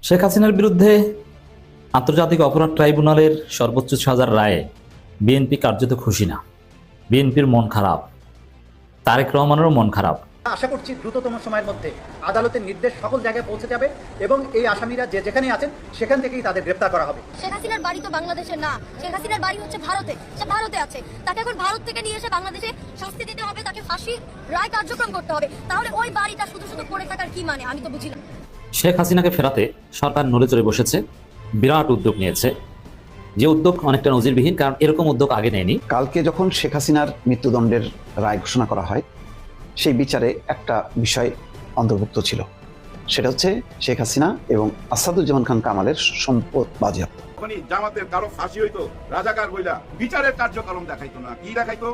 শেখ হাসিনার বিরুদ্ধে আন্তর্জাতিক অপরাধ ট্রাইব্যুনালের সর্বোচ্চ সাজার রায়ে বিএনপি কার্যত খুশি না। বিএনপির মন খারাপ, তারেক রহমানেরও মন খারাপ। আশা করছি দ্রুততম সময়ের মধ্যে আদালতের নির্দেশ সকল জায়গায় পৌঁছে যাবে এবং এই আসামিরা যে যেখানে আছেন সেখান থেকেই তাদের গ্রেফতার করা হবে। শেখ হাসিনার বাড়ি তো বাংলাদেশে না, শেখ হাসিনার বাড়ি হচ্ছে ভারতে। সে ভারতে আছে, তাকে এখন ভারত থেকে নিয়ে এসে বাংলাদেশে শাস্তি দিতে হবে, তাকে ফাঁসি রায় কার্যক্রম করতে হবে। তাহলে ওই বাড়িটা শুধু শুধু পড়ে থাকার কি মানে, আমি তো বুঝি না। শেখ হাসিনাকে ফেরাতে সরকার নড়ে চড়ে বসেছে, বিরাট উদ্যোগ নিয়েছে, যে উদ্যোগ অনেকটা নজিরবিহীন, কারণ এরকম উদ্যোগ আগে নেয়নি। কালকে যখন শেখ হাসিনার মৃত্যুদণ্ডের রায় ঘোষণা করা হয়, সেই বিচারে একটা বিষয় অন্তর্ভুক্ত ছিল, সেটা হচ্ছে শেখ হাসিনা এবং আসাদুজ্জামান খান কামালের সম্পদ বাজেয়াপ্ত। জামাতের কারো ফাঁসি হইতো, রাজাকার বইলা বিচারের কার্যক্রম দেখাইতো না। কি দেখাইতো?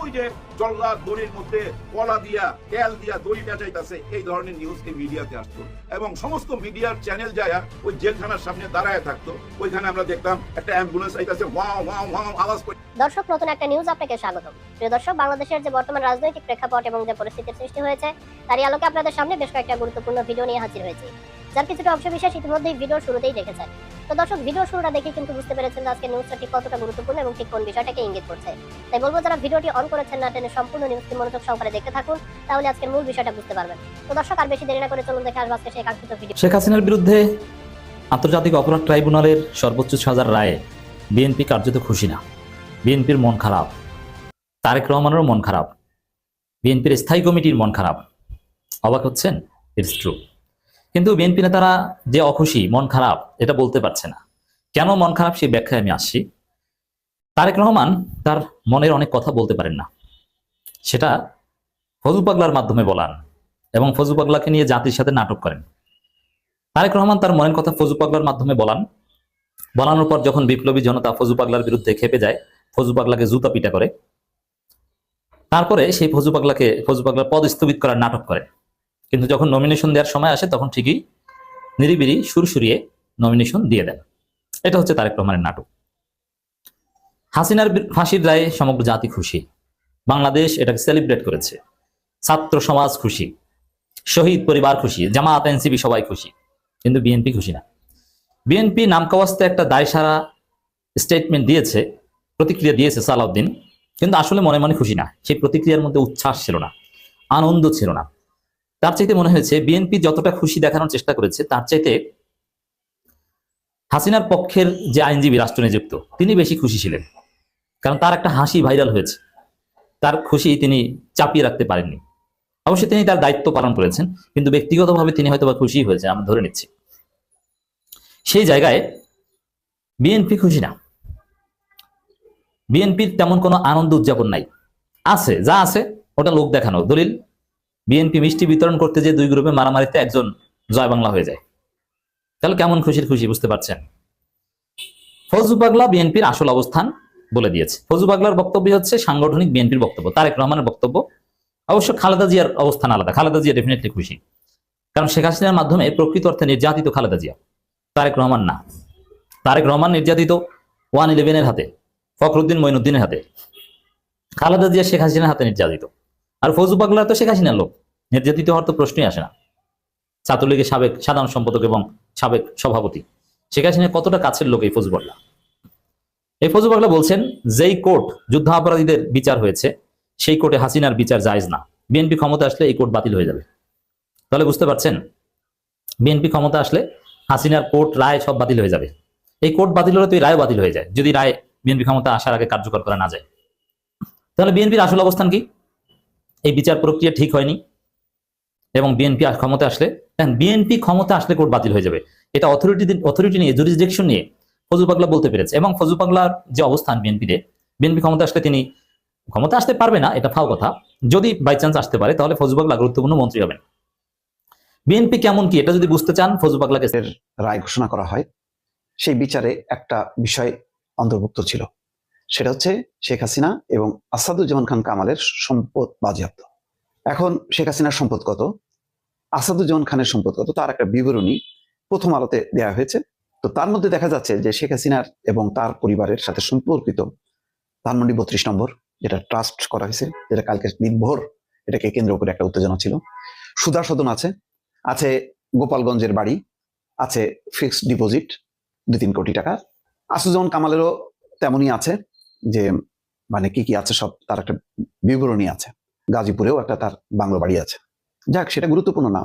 ওই যে জল্লাদ দড়ির মধ্যে কলা দিয়া তেল দিয়া দড়ি পেঁচাইতেছে, এই ধরনের নিউজ এই মিডিয়াতে আসতো এবং সমস্ত মিডিয়ার চ্যানেল যায় ওই জেলখানার সামনে দাঁড়ায় থাকতো। ওইখানে আমরা দেখতাম একটা অ্যাম্বুলেন্স আইতাছে, ওয়াও ওয়াও ওয়াও আওয়াজ করে। দর্শক, নতুন একটা নিউজ আপনাকে স্বাগতম। প্রিয় দর্শক, বাংলাদেশের যে বর্তমান রাজনৈতিক প্রেক্ষাপট এবং যে পরিস্থিতির সৃষ্টি হয়েছে, তারই আলোকে আপনাদের সামনে বেশ কয়েকটা গুরুত্বপূর্ণ ভিডিও নিয়ে হাজির হয়েছি, যার কিছুটা অংশ বিশেষ ইতিমধ্যেই ভিডিওর শুরুতেই দেখেছেন। তো দর্শক, ভিডিওর শুরুটা দেখে কিন্তু বুঝতে পেরেছেন আজকে নিউজটা ঠিক কতটা গুরুত্বপূর্ণ এবং ঠিক কোন বিষয়টাকে ইঙ্গিত করছে। তাই বলবো, যারা ভিডিওটি অন করেছেন না টেনে সম্পূর্ণ নিউজটি মনোযোগ সহকারে দেখতে থাকুন, তাহলে আজকের মূল বিষয়টা বুঝতে পারবেন। তো দর্শক, আর বেশি দেরি না করে চলুন দেখে আসবো আজকে সেই কাঙ্ক্ষিত ভিডিও। শেখ হাসিনার বিরুদ্ধে আন্তর্জাতিক অপরাধ ট্রাইব্যুনালের সর্বোচ্চ সাজার রায়ে বিএনপি কার্যত খুশি না। বিএনপির মন খারাপ, তারেক রহমানেরও মন খারাপ, বিএনপির স্থায়ী কমিটির মন খারাপ। অবাক হচ্ছেন? It's true. কিন্তু বিএনপি নেতারা যে অখুশি, মন খারাপ, এটা বলতে পারছে না। কেন মন খারাপ সেই ব্যাখ্যায় আমি আসছি। তারেক রহমান তার মনের অনেক কথা বলতে পারেন না, সেটা ফজু পাগলার মাধ্যমে বলান এবং ফজু পাগলাকে নিয়ে জাতির সাথে নাটক করেন। তারেক রহমান তার মনের কথা ফজু পাগলার মাধ্যমে বলানোর পর যখন বিপ্লবী জনতা ফজু পাগলার বিরুদ্ধে খেপে যায়, ফজু পাগলাকে জুতা পিটা করে, তারপরে সেই ফজু পাগলার পদ স্থগিত করার নাটক করে। কিন্তু যখন নমিনেশন দেওয়ার সময় আসে, তখন ঠিকই নিরিবিরি সুরসুরিয়ে নমিনেশন দিয়ে দেন। এটা হচ্ছে তারেক রহমানের নাটক। হাসিনার ফাঁসির রায়ে সমগ্র জাতি খুশি, বাংলাদেশ এটাকে সেলিব্রেট করেছে, ছাত্র সমাজ খুশি, শহীদ পরিবার খুশি, জামাত এনসিপি সবাই খুশি, কিন্তু বিএনপি খুশি না। বিএনপি নামকাওয়াস্তে একটা দায়সারা স্টেটমেন্ট দিয়েছে, প্রতিক্রিয়া দিয়েছে সালাউদ্দিন, কিন্তু আসলে মনে মনে খুশি না। সেই প্রতিক্রিয়ার মধ্যে উচ্ছ্বাস ছিল না, আনন্দ ছিল না। তার চাইতে মনে হয়েছে বিএনপি যতটা খুশি দেখানোর চেষ্টা করেছে, তার চাইতে হাসিনার পক্ষের যে আইনজীবী রাষ্ট্রনিযুক্ত, তিনি বেশি খুশি ছিলেন। কারণ তার একটা হাসি ভাইরাল হয়েছে, তার খুশি তিনি চাপিয়ে রাখতে পারেননি। অবশ্যই তিনি তার দায়িত্ব পালন করেছেন, কিন্তু ব্যক্তিগতভাবে তিনি হয়তো বা খুশি হয়েছে, আমরা ধরে নিচ্ছি। সেই জায়গায় বিএনপি খুশি না। বিএনপির তেমন কোনো আনন্দ উদযাপন নাই। আছে যা আছে ওটা লোক দেখানো দলিল। বিএনপি মিষ্টি বিতরণ করতে যে দুই গ্রুপে মারামারিতে একজন জয় বাংলা হয়ে যায়, তাহলে কেমন খুশির খুশি বুঝতে পারছেন? ফজলু পাগলা বিএনপির আসল অবস্থান বলে দিয়েছে। ফজলু পাগলার বক্তব্য হচ্ছে সাংগঠনিক বিএনপির বক্তব্য। তারেক রহমানের বক্তব্য অবশ্য খালেদা জিয়ার অবস্থান আলাদা। খালেদা জিয়া ডেফিনেটলি খুশি, কারণ শেখ হাসিনার মাধ্যমে প্রকৃত অর্থে নির্যাতিত খালেদা জিয়া, তারেক রহমান না। তারেক রহমান নির্যাতিত 111-এর হাতে, ফখরুদ্দিন মঈনুদ্দিনের হাতে। খালেদা জিয়া শেখ হাসিনার হাতে নির্যাতিত। আর ফজলু পাগলা তো শেখ হাসিনার লোক, নির্যাতিত হওয়ার তো প্রশ্নই আসে না। ছাত্রলীগের সাবেক সাধারণ সম্পাদক এবং সাবেক সভাপতি, শেখ হাসিনার কতটা কাছের লোক এই ফজলু পাগলা। এই ফজলু পাগলা বলছেন, যেই কোর্ট যুদ্ধাপরাধীদের বিচার হয়েছে, সেই কোর্টে হাসিনার বিচার জায়েজ না। বিএনপি ক্ষমতা আসলে এই কোর্ট বাতিল হয়ে যাবে। তাহলে বুঝতে পারছেন, বিএনপি ক্ষমতা আসলে হাসিনার কোর্ট রায় সব বাতিল হয়ে যাবে। এই কোর্ট বাতিল হলে তো এই রায় বাতিল হয়ে যায়, যদি রায় বিএনপি ক্ষমতা আসার আগে কার্যকর করা না যায়। তাহলে বিএনপির আসল অবস্থান কি? এই বিচার প্রক্রিয়া ঠিক হয়নি এবং বিএনপি ক্ষমতা আসলে কোর্ট বাতিল হয়ে যাবে। এটা অথরিটি নিয়ে, জুরিসডিকশন নিয়ে ফজলু পাগলা বলতে পেরেছে। এবং ফজলু পাগলার যে অবস্থান বিএনপি ক্ষমতা আসলে তিনি ক্ষমতা আসতে পারবে না, এটা ফাও কথা। যদি বাই চান্স আসতে পারে, তাহলে ফজলু পাগলা গুরুত্বপূর্ণ মন্ত্রী হবেন। বিএনপি কেমন কি, এটা যদি বুঝতে চান, ফজলু পাগলাকে রায় ঘোষণা করা হয়, সেই বিচারে একটা বিষয় অন্তর্ভুক্ত ছিল, সেটা হচ্ছে শেখ হাসিনা এবং আসাদুজ্জামান খান কামালের সম্পদ বাজেয়াপ্ত। এখন শেখ হাসিনার সম্পদ কত, আসাদুজ্জামান খানের সম্পদ কত, তার একটা বিবরণী প্রথম আলোতে দেওয়া হয়েছে। তো তার মধ্যে দেখা যাচ্ছে যে শেখ হাসিনার এবং তার পরিবারের সাথে সম্পর্কিত ধানমন্ডি 32 নম্বর, যেটা ট্রাস্ট করা হয়েছে, যেটা কালকে দিনভর এটাকে কেন্দ্র করে একটা উত্তেজনা ছিল। সুধা সদন আছে গোপালগঞ্জের বাড়ি, আছে ফিক্সড ডিপোজিট 2-3 কোটি টাকা। আসাদুজ্জামান কামালেরও তেমনই আছে, যে মানে কি কি আছে সব তার একটা বিবরণী আছে। গাজীপুরেও একটা তার বাংলো বাড়ি আছে। যাক, সেটা গুরুত্বপূর্ণ না।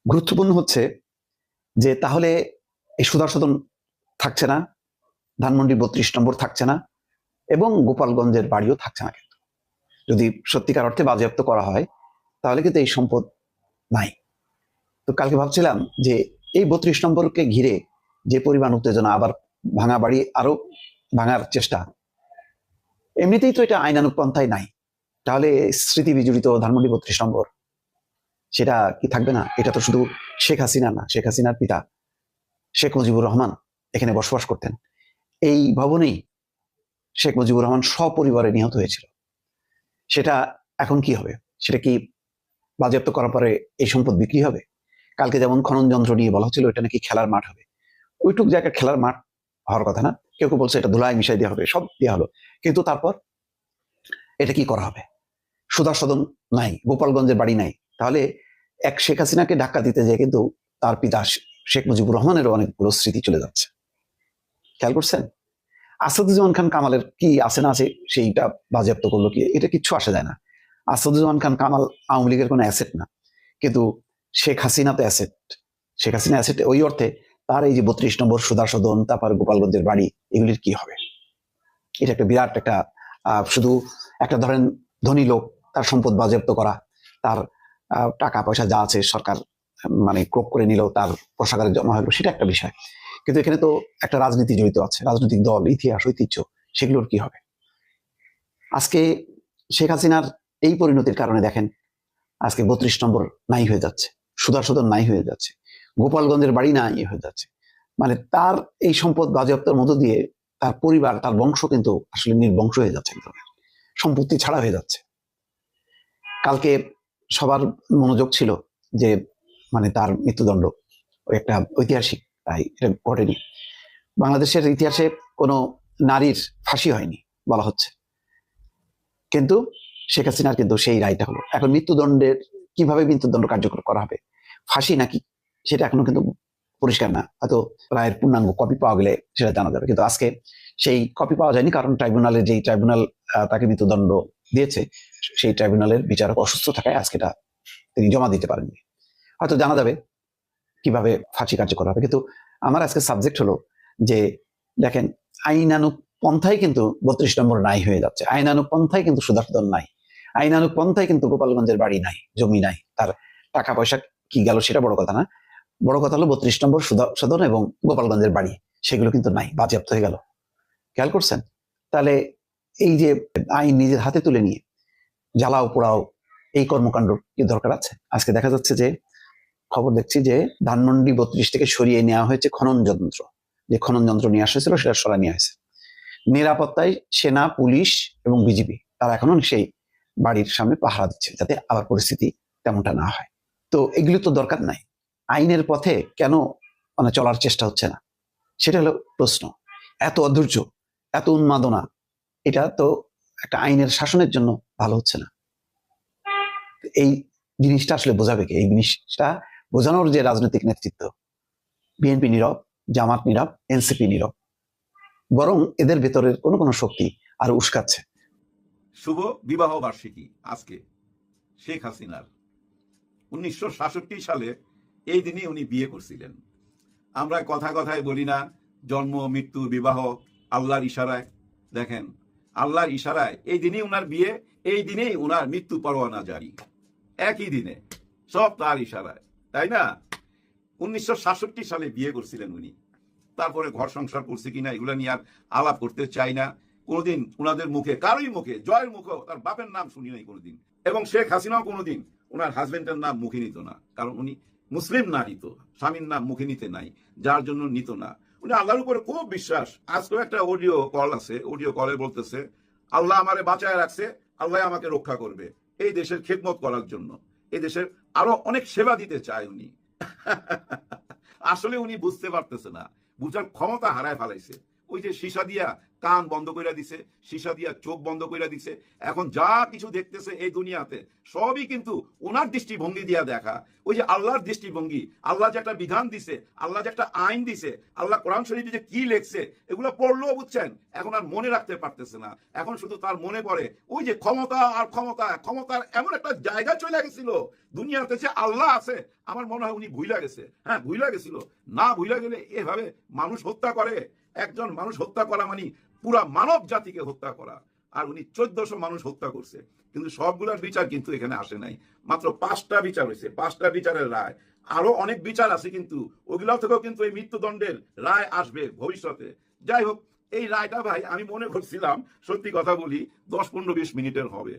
গুরুত্বপূর্ণ হচ্ছে যে তাহলে এই সুধার সদন থাকছে না, ধানমন্ডি 32 নম্বর থাকছে না, এবং গোপালগঞ্জের বাড়িও থাকছে না। কিন্তু যদি সত্যিকার অর্থে বাজেয়াপ্ত করা হয় তাহলে কিন্তু এই সম্পদ নাই। তো কালকে ভাবছিলাম যে এই 32 নম্বরকে ঘিরে যে পরিমাণ উত্তেজনা, আবার ভাঙা বাড়ি আরো ভাঙার চেষ্টা, এমনিতেই তো এটা আইনানুগ পন্থায় নাই, তাহলে স্মৃতি বিজড়িত ধানমন্ডি 32 নম্বর সেটা কি থাকবে না? এটা তো শুধু শেখ হাসিনা না, শেখ হাসিনার পিতা শেখ মুজিবুর রহমান এখানে বসবাস করতেন। এই ভবনেই শেখ মুজিবুর রহমান সপরিবারে নিহত হয়েছিল। সেটা এখন কি হবে? সেটা কি বাজেয়াপ্ত করার পরে এই সম্পদ বিক্রি হবে? কালকে যেমন খনন যন্ত্র নিয়ে বলা হচ্ছিল এটা নাকি খেলার মাঠ হবে। ওইটুক জায়গায় খেলার মাঠ হওয়ার কথা না। কেউ কেউ বলছে এটা ধুলায় মিশাই দেওয়া হবে, সব দেওয়া হলো, কিন্তু তারপর এটা কি করা হবে? সুধা সদন নাই, গোপালগঞ্জের বাড়ি নাই, তাহলে এক শেখ হাসিনাকে ধাক্কা দিতে যায় কিন্তু তার পিতা শেখ মুজিবুর রহমানেরও অনেকগুলো স্মৃতি চলে যাচ্ছে। খেয়াল করছেন? আসাদুজ্জামান খান কামালের কি আছে না আছে সেইটা বাজেয়াপ্ত করলো কি, এটা কিচ্ছু আসে যায় না। আসাদুজ্জামান খান কামাল আওয়ামী লীগের কোনো অ্যাসেট না, কিন্তু শেখ হাসিনা তো অ্যাসেট। শেখ হাসিনা অ্যাসেট ওই অর্থে তার এই যে 32 নম্বর সুধা সদন, তারপর গোপালগঞ্জের বাড়ি, এগুলির কি হবে? এটা একটা বিরাট একটা শুধু একটা ধরেন ধনী লোক তার সম্পদ বাজেয়াপ্ত করা, তার টাকা পয়সা যা আছে সরকার মানে ক্রোক করে নিল, তার কোষাগারে জমা হলো, সেটা একটা বিষয়। কিন্তু এখানে তো একটা রাজনীতি জড়িত আছে, রাজনৈতিক দল, ইতিহাস, ঐতিহ্য, সেগুলোর কি হবে? আজকে শেখ হাসিনার এই পরিণতির কারণে দেখেন আজকে 32 নম্বর নাই হয়ে যাচ্ছে, সুধা সদন নাই হয়ে যাচ্ছে, গোপালগঞ্জের বাড়ি নাই হয়ে যাচ্ছে। মানে তার এই সম্পদ বাজেয়াপ্তের মধ্য দিয়ে তার পরিবার, তার বংশ কিন্তু আসলে নির্বংশ হয়ে যাচ্ছে, সম্পত্তি ছাড়া হয়ে যাচ্ছে। কালকে সবার মনোযোগ ছিল যে মানে তার মৃত্যুদণ্ড, ওই একটা ঐতিহাসিক রায়, এটা ঘটেনি। বাংলাদেশের ইতিহাসে কোনো নারীর ফাঁসি হয়নি বলা হচ্ছে, কিন্তু শেখ হাসিনার কিন্তু সেই রায়টা হলো। এখন মৃত্যুদণ্ডের কিভাবে মৃত্যুদণ্ড কার্যকর করা হবে, ফাঁসি নাকি, সেটা এখনো কিন্তু পরিষ্কার না। হয়তো রায়ের পূর্ণাঙ্গ কপি পাওয়া গেলে সেটা জানা যাবে, কিন্তু আজকে সেই কপি পাওয়া যায়নি, কারণ ট্রাইব্যুনালের যেই ট্রাইব্যুনাল তাকে মৃত্যুদণ্ড দিয়েছে সেই ট্রাইব্যুনালের বিচারক অসুস্থ থাকায় আজকে এটা তিনি জমা দিতে পারেননি। হয়তো জানা যাবে কিভাবে ফাঁসি কার্যকর হবে। কিন্তু আমার আজকে সাবজেক্ট হলো যে দেখেন আইনানুগ পন্থায় কিন্তু 32 নম্বর নাই হয়ে যাচ্ছে, আইনানুগ পন্থায় কিন্তু সুধা সদন নাই, আইনানুগ পন্থায় কিন্তু গোপালগঞ্জের বাড়ি নাই, জমি নাই, তার টাকা পয়সা কি গেল সেটা বড় কথা না। বড় কথা হলো 32 নম্বর সুধা সদন এবং গোপালগঞ্জের বাড়ি, সেগুলো কিন্তু নাই, বাজেয়াপ্ত হয়ে গেল। খেয়াল করছেন? তাহলে এই যে আইন নিজের হাতে তুলে নিয়ে জ্বালাও পোড়াও, এই কর্মকাণ্ড কি দরকার আছে? আজকে দেখা যাচ্ছে যে খবর দেখছি যে ধানমন্ডি 32 থেকে সরিয়ে নেওয়া হয়েছে খনন যন্ত্র, যে খনন যন্ত্র নিয়ে আসা হয়েছিল সেটা সরাই নেওয়া হয়েছে। নিরাপত্তায় সেনা, পুলিশ এবং বিজিবি তারা এখনো সেই বাড়ির সামনে পাহারা দিচ্ছে যাতে আবার পরিস্থিতি তেমনটা না হয়। তো এগুলো তো দরকার নাই। আইনের পথে কেন মানে চলার চেষ্টা হচ্ছে না, সেটা হলো প্রশ্ন। এত অধৈর্য, এত উন্মাদনা, এটা তো একটা আইনের শাসনের জন্য ভালো হচ্ছে না। এই জিনিসটা আসলে বোঝাবে কি? এই জিনিসটা বোঝানোর যে রাজনৈতিক নেতৃত্ব, বিএনপি নীরব, জামাত নীরব, এনসিপি নীরব, বরং এদের ভেতরের কোনো কোনো শক্তি আরো উস্কাচ্ছে। শুভ বিবাহ বার্ষিকী আজকে শেখ হাসিনার। 1966 সালে এই দিনই উনি বিয়ে করছিলেন। আমরা কথায় বলি না জন্ম, মৃত্যু, বিবাহ আল্লাহর ইশারায়। দেখেন আল্লাহর ইশারায় এই দিনই উনার বিয়ে, এই দিনেই উনার মৃত্যু পরোয়ানা জারি, একই দিনে, সব তার ইশারায়, তাই না? 1966 সালে বিয়ে করছিলেন উনি। তারপরে ঘর সংসার করছে কিনা এগুলো নিয়ে আর আলাপ করতে চাই না। কোনোদিন উনাদের মুখে, কারোই মুখে, জয়ের মুখেও তার বাপের নাম শুনি নাই কোনোদিন। এবং শেখ হাসিনাও কোনোদিন ওনার হাজবেন্ডের নাম মুখে নিত না, কারণ উনি মুসলিম নারী, তো স্বামীর নাম মুখে নিতে নাই, যার জন্য নিত না। উনি আল্লাহর উপরে খুব বিশ্বাস। আজকেও একটা অডিও কল আছে, অডিও কলে বলতেছে আল্লাহ আমারে বাঁচায় রাখছে, আল্লাহ আমাকে রক্ষা করবে, এই দেশের খেদমত করার জন্য, এই দেশের আরো অনেক সেবা দিতে চায় উনি। আসলে উনি বুঝতে পারতেছে না, বুঝার ক্ষমতা হারায় ফেলাইছে। ওই যে সীসা দিয়া কান বন্ধ কইরা দিছে, সীসা দিয়া চোখ বন্ধ কইরা দিছে। এখন যা কিছু দেখতেছে এই দুনিয়াতে সবই কিন্তু ওনার দৃষ্টিভঙ্গি দিয়া দেখা। ওই যে আল্লাহর দৃষ্টিভঙ্গি, আল্লাহ যে একটা বিধান দিছে, আল্লাহ যে একটা আইন দিছে, আল্লাহ কোরআন শরীফে যে কি লেখছে এগুলো পড়লেও বুঝছেন এখন আর মনে রাখতে পারতেছে না। এখন শুধু তার মনে পড়ে ওই যে ক্ষমতা আর ক্ষমতা, ক্ষমতার এমন একটা জায়গা চলে গেছিল দুনিয়াতে যে আল্লাহ আছে আমার মনে হয় উনি ভুইলা গেছে। হ্যাঁ, ভুইলা গেছিল। না ভুইলা গেলে এভাবে মানুষ হত্যা করে, একজন মানুষ হত্যা করা মানে পুরা মানব জাতিকে হত্যা করা। আর উনি 1400 মানুষ হত্যা করছে, কিন্তু সবগুলোর বিচার কিন্তু এখানে আসে নাই। মাত্র 5টা বিচার হয়েছে, 5টা বিচারের রায়। আরো অনেক বিচার আছে, কিন্তু ওগুলা থেকেও কিন্তু এই মৃত্যুদণ্ডের রায় আসবে ভবিষ্যতে। যাই হোক, এই রায়টা ভাই আমি মনে করছিলাম, সত্যি কথা বলি, 10-15-20 মিনিটের হবে।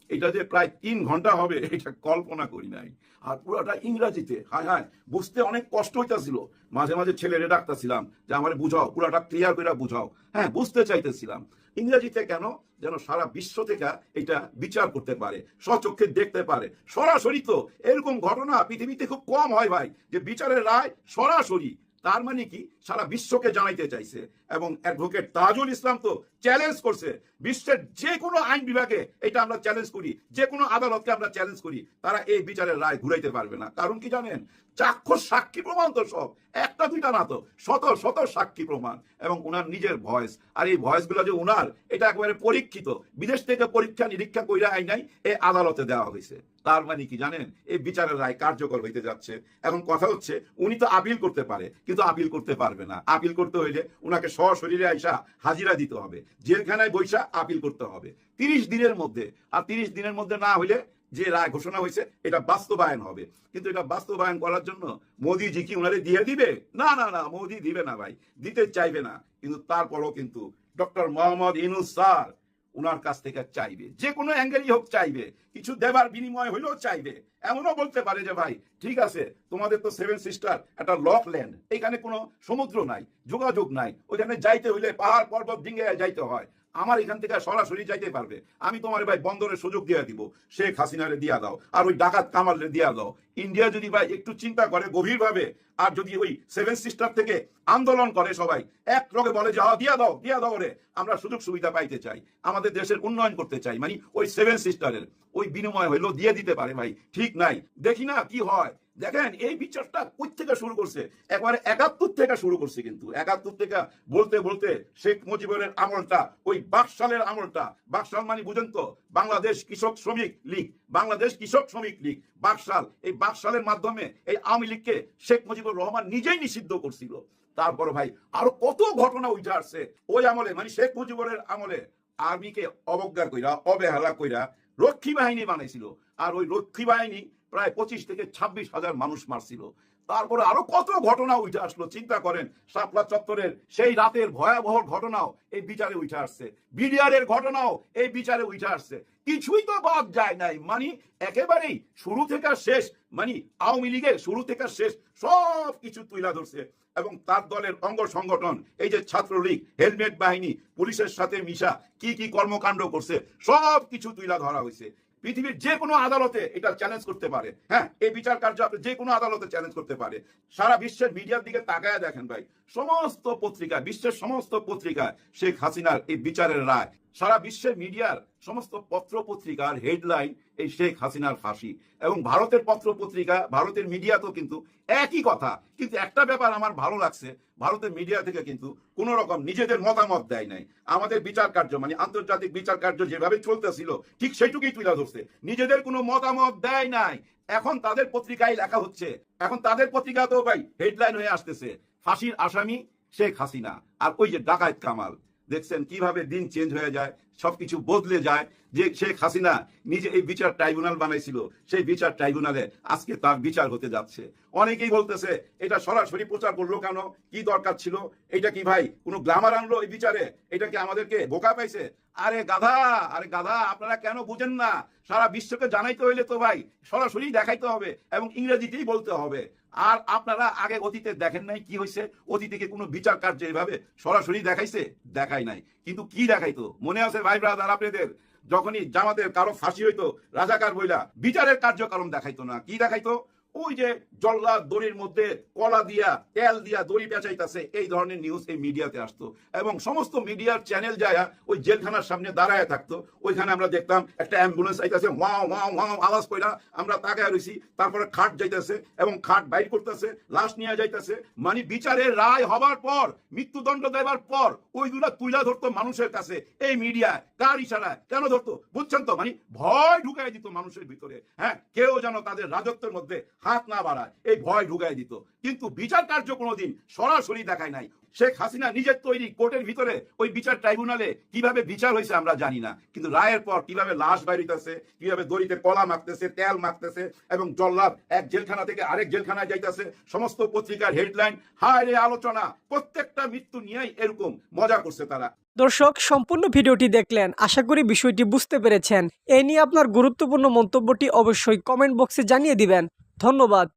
এটা যে প্রায় 3 ঘন্টা হবে এটা কল্পনা করি নাই। আর পুরোটা ইংরেজিতে, হায় হায়, বুঝতে অনেক কষ্ট হইতাছিল। মাঝে মাঝে ছেলেরে ডাকতেছিলাম যে আমার বুঝাও, পুরোটা ক্লিয়ার করে বুঝাও। হ্যাঁ, বুঝতে চাইতেছিলাম ইংরেজিতে, কেন যেন সারা বিশ্ব থেকে এটা বিচার করতে পারে, স্বচক্ষে দেখতে পারে সরাসরি। তো এরকম ঘটনা পৃথিবীতে খুব কম হয় ভাই, যে বিচারের রায় সরাসরি। তার মানে কি সারা বিশ্বকে জানাইতে চাইছে। এবং অ্যাডভোকেট তাজুল ইসলাম তো চ্যালেঞ্জ করছে বিশ্বের যে কোনো আইন বিভাগে, এটা আমরা চ্যালেঞ্জ করি, যে কোনো আদালতকে আমরা চ্যালেঞ্জ করি, তারা এই বিচারের রায় ঘুরাইতে পারবে না। কারণ কি জানেন, চাক্ষুষ সাক্ষী প্রমাণ তো সব, একটা দুইটা না তো, শত শত সাক্ষী প্রমাণ এবং উনার নিজের ভয়েস। আর এই ভয়েস গুলো যে উনার, এটা একেবারে পরীক্ষিত, বিদেশ থেকে পরীক্ষা নিরীক্ষা কইরা আই নাই, এই আদালতে দেওয়া হয়েছে। তার মানে কি জানেন, এই বিচারের রায় কার্যকর হইতে যাচ্ছে। এখন কথা হচ্ছে, উনি তো আপিল করতে পারে, কিন্তু আপিল করতে পারবে না। আপিল করতে হইলে উনাকে সশরীরে আইসা হাজিরা দিতে হবে, জেলখানায় বৈশা আপিল করতে হবে 30 দিনের মধ্যে। আর 30 দিনের মধ্যে না হইলে যে রায় ঘোষণা হয়েছে এটা বাস্তবায়ন হবে। কিন্তু এটা বাস্তবায়ন করার জন্য মোদিজি কি উনারে দিয়ে দিবে? না না না, মোদি দিবে না ভাই, দিতে চাইবে না। কিন্তু তারপরও কিন্তু ডক্টর মোহাম্মদ ইউনূস স্যার উনার কাছ থেকে চাইবে, যে কোনো অ্যাঙ্গেলই হোক চাইবে, কিছু দেবার বিনিময় হইলেও চাইবে। এমনও বলতে পারে যে ভাই ঠিক আছে, তোমাদের তো 7 সিস্টার একটা লক ল্যান্ড, এখানে কোনো সমুদ্র নাই, যোগাযোগ নাই, ওইখানে যাইতে হইলে পাহাড় পর্বত ডিঙ্গে যাইতে হয়, আমার এখান থেকে সরাসরি যাইতে পারবে, আমি তোমার ভাই বন্দরের সুযোগ দিয়ে দিব, শেখ হাসিনারে দিয়া দাও, আর ওই ডাকাত কামালরে দিয়া দাও। ইন্ডিয়া যদি ভাই একটু চিন্তা করে গভীরভাবে, আর যদি ওই 7 সিস্টার থেকে আন্দোলন করে সবাই এক লগে বলে যে দিয়া দাও রে, আমরা সুযোগ সুবিধা পাইতে চাই, আমাদের দেশের উন্নয়ন করতে চাই, মানে ওই 7 সিস্টারের ওই বিনিময় হইলো দিয়ে দিতে পারে ভাই, ঠিক নাই? দেখি না কি হয়। দেখেন এই বিচারটা কই থেকে শুরু করছে, একবারে 71 থেকে শুরু করছে। কিন্তু 71 থেকে বলতে বলতে শেখ মুজিবের আমলটা, ওই বাকশালের আমলটা, বাকশাল মানে বুঝেন তো, বাংলাদেশ কৃষক শ্রমিক লীগ, বাংলাদেশ কৃষক শ্রমিক লীগ, বাকশাল, এই বাকশালের মাধ্যমে এই আওয়ামী লীগকে শেখ মুজিবুর রহমান নিজেই নিষিদ্ধ করছিল। তারপরে ভাই আরো কত ঘটনা উঠে আসছে ওই আমলে, মানে শেখ মুজিবুরের আমলে আর্মিকে অবজ্ঞা কইরা, অবহেলা কইরা রক্ষী বাহিনী বানাইছিল। আর ওই রক্ষী বাহিনী প্রায় 25 থেকে 26 হাজার মানুষ মারছিল। তারপরে আরো কত ঘটনা উঠে আসলো, চিন্তা করেন। শাপলা চত্বরের সেই রাতের ভয়াবহ ঘটনাও এই বিচারে উঠে আসছে, বিডিআরের ঘটনাও এই বিচারে উঠে আসছে। কিছুই তো বাদ যায় নাই, মানে একেবারেই শুরু থেকে শেষ, মানে আওয়ামী লীগের শুরু থেকে শেষ সব কিছু তুইলা ধরছে। এবং তার দলের অঙ্গ সংগঠন, এই যে ছাত্রলীগ, হেলমেট বাহিনী, পুলিশের সাথে মিশা কি কি কর্মকাণ্ড করছে সব কিছু তুইলা ধরা হয়েছে। পৃথিবীর যে কোনো আদালতে এটা চ্যালেঞ্জ করতে পারে। হ্যাঁ, এই বিচার কার্য আপনি যে কোনো আদালতে চ্যালেঞ্জ করতে পারে। সারা বিশ্বের মিডিয়ার দিকে তাকায় দেখেন ভাই, সমস্ত পত্রিকা, বিশ্বের সমস্ত পত্রিকায় শেখ হাসিনার এই বিচারের রায়, সারা বিশ্বের মিডিয়ার সমস্ত পত্র পত্রিকার হেডলাইন এই শেখ হাসিনার ফাঁসি। এবং ভারতের পত্র পত্রিকা, ভারতের মিডিয়াতেও কিন্তু একই কথা। কিন্তু একটা ব্যাপার আমার ভালো লাগছে, ভারতের মিডিয়া থেকে কিন্তু কোন রকম নিজেদের মতামত দেয় নাই। আমাদের বিচার কার্য, মানে আন্তর্জাতিক বিচার কার্য যেভাবে চলতেছিল ঠিক সেইটুকুই তুলে ধরছে, নিজেদের কোনো মতামত দেয় নাই। এখন তাদের পত্রিকায় লেখা হচ্ছে, এখন তাদের পত্রিকাতেও ভাই হেডলাইন হয়ে আসতেছে ফাঁসির আসামি শেখ হাসিনা আর ওই যে ডাকাত কামাল। দেখছেন কিভাবে দিন চেঞ্জ হয়ে যায়, সবকিছু বদলে যায়। যে শেখ হাসিনা নিজে এই বিচার ট্রাইব্যুনাল বানাইছিল, সেই বিচার ট্রাইব্যুনালে আজকে তার বিচার হতে যাচ্ছে। অনেকেই বলতেছে এটা সরাসরি প্রচার করলো কেন, কি দরকার ছিল, এটা কি ভাই কোনো গ্ল্যামার আনলো এই বিচারে, এটা কি আমাদেরকে বোকা পাইছে? আরে গাধা, আপনারা কেন বুঝেন না? সারা বিশ্বকে জানাইতে হইলে তো ভাই সরাসরি দেখাইতে হবে এবং ইংরেজিতেই বলতে হবে। আর আপনারা আগে অতীতে দেখেন নাই কি হয়েছে, অতীতে কোনো বিচার কার্য এভাবে সরাসরি দেখাইছে? দেখাই নাই। কিন্তু কি দেখাইতো মনে আছে ভাই ব্রাদার আপনাদের? যখনই জামাতের কারো ফাঁসি হইতো রাজাকার বইলা, বিচারের কার্যক্রম দেখাইতো না। কি দেখাইতো? ওই যে জল্লাদ দড়ির মধ্যে কলা দিয়া তেল দিয়া দড়ি পেঁচাইতেছে, এই ধরনের নিউজ এই মিডিয়াতে আসতো এবং সমস্ত মিডিয়ার চ্যানেল যায় ওই জেলখানার সামনে দাঁড়ায় থাকতো। ওইখানে আমরা দেখতাম একটা অ্যাম্বুলেন্স আইতেছে, ওয়াও ওয়াও ওয়াও আওয়াজ কইরা আমরা তাকায় রইছি, তারপরে খাট যাইতেছে এবং খাট বাইর করতেছে, লাশ নিয়ে যাইতেছে। মানে বিচারের রায় হবার পর, মৃত্যুদণ্ড দেবার পর ওইগুলা তুইলা ধরতো মানুষের কাছে এই মিডিয়া। কার ইশারায় কেন ধরতো বুঝছেন তো? মানে ভয় ঢুকাই দিত মানুষের ভিতরে, হ্যাঁ, কেউ যেন তাদের রাজত্বের মধ্যে হাত না বাড়ায়, এই ভয় ঢুকাই দিত। কিন্তু বিচার কার্য কোনোদিন সরাসরি দেখায় নাই। শেখ হাসিনা নিজের তৈরি কোর্টের ভিতরে ওই বিচার ট্রাইব্যুনালে কিভাবে বিচার হয়েছে আমরা জানি না, কিন্তু রায়ের পর কিভাবে লাশ বাইরিতেছে, কিভাবে দড়িতে কলা মাখতেছে, তেল মাখতেছে এবং জল্লাদ এক জেলখানা থেকে আরেক জেলখানায় যাইতেছে, সমস্ত পত্রিকার হেডলাইন, হায় রে আলোচনা, প্রত্যেকটা মৃত্যু নিয়েই এরকম মজা করছে তারা। দর্শক, সম্পূর্ণ ভিডিওটি দেখলেন, আশা করি বিষয়টি বুঝতে পেরেছেন। এ নিয়ে আপনার গুরুত্বপূর্ণ মন্তব্যটি অবশ্যই কমেন্ট বক্সে জানিয়ে দিবেন। ধন্যবাদ।